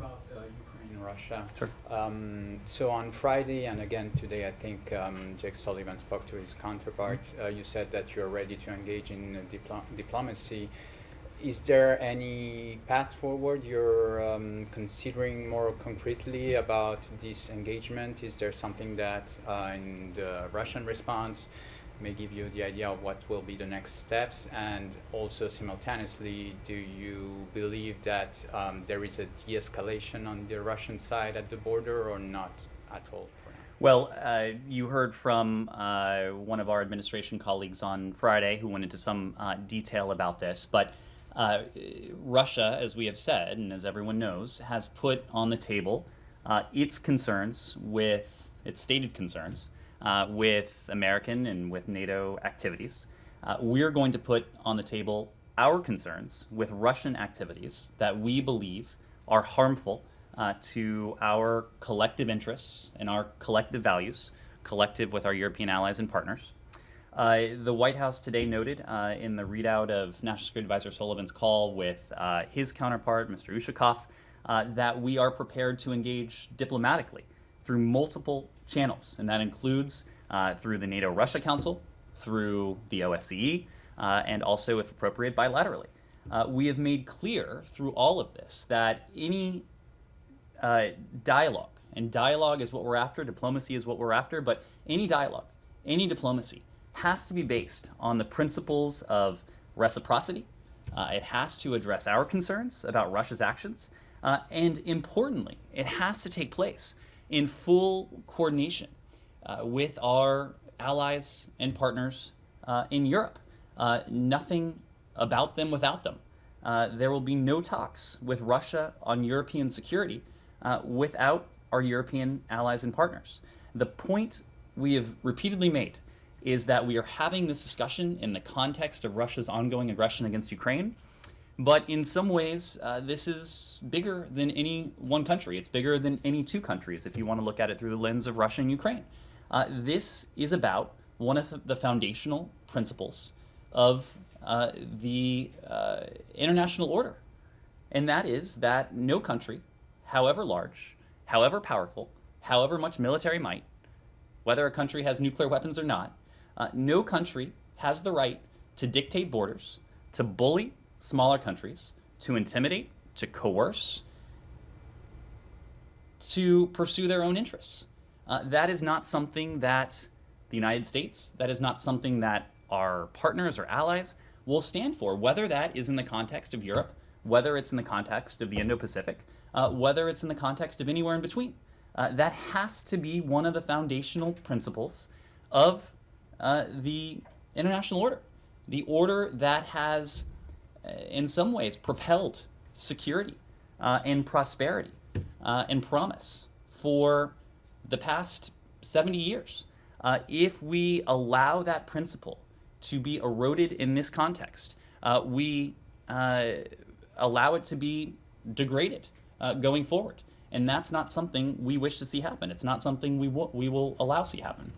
about Ukraine and Russia. Sure. So on Friday and again today, I think Jake Sullivan spoke to his counterpart. You said that you're ready to engage in diplomacy. Is there any path forward you're considering more concretely about this engagement? Is there something that in the Russian response may give you the idea of what will be the next steps? And also simultaneously, do you believe that there is a de-escalation on the Russian side at the border or not at all? Well, you heard from one of our administration colleagues on Friday who went into some detail about this, but Russia, as we have said, and as everyone knows, has put on the table its concerns with, its stated concerns with American and with NATO activities. We're going to put on the table our concerns with Russian activities that we believe are harmful to our collective interests and our collective values, collective with our European allies and partners. The White House today noted in the readout of National Security Advisor Sullivan's call with his counterpart, Mr. Ushakov, that we are prepared to engage diplomatically through multiple channels, and that includes through the NATO-Russia Council, through the OSCE, and also, if appropriate, bilaterally. We have made clear through all of this that any dialogue, and dialogue is what we're after, diplomacy is what we're after, but any dialogue, any diplomacy has to be based on the principles of reciprocity. It has to address our concerns about Russia's actions, and importantly, it has to take place in full coordination with our allies and partners in Europe. Nothing about them without them. There will be no talks with Russia on European security without our European allies and partners. The point we have repeatedly made is that we are having this discussion in the context of Russia's ongoing aggression against Ukraine, but in some ways this is bigger than any one country. It's bigger than any two countries if you want to look at it through the lens of Russia and Ukraine. This is about one of the foundational principles of the international order, and that is that no country, however large, however powerful, however much military might, whether a country has nuclear weapons or not, no country has the right to dictate borders, to bully smaller countries, to intimidate, to coerce, to pursue their own interests. That is not something that the United States, that is not something that our partners or allies will stand for, whether that is in the context of Europe, whether it's in the context of the Indo-Pacific, whether it's in the context of anywhere in between. That has to be one of the foundational principles of the international order, the order that has, in some ways, propelled security and prosperity and promise for the past 70 years. If we allow that principle to be eroded in this context, we allow it to be degraded going forward. And that's not something we wish to see happen. It's not something we will allow to see happen.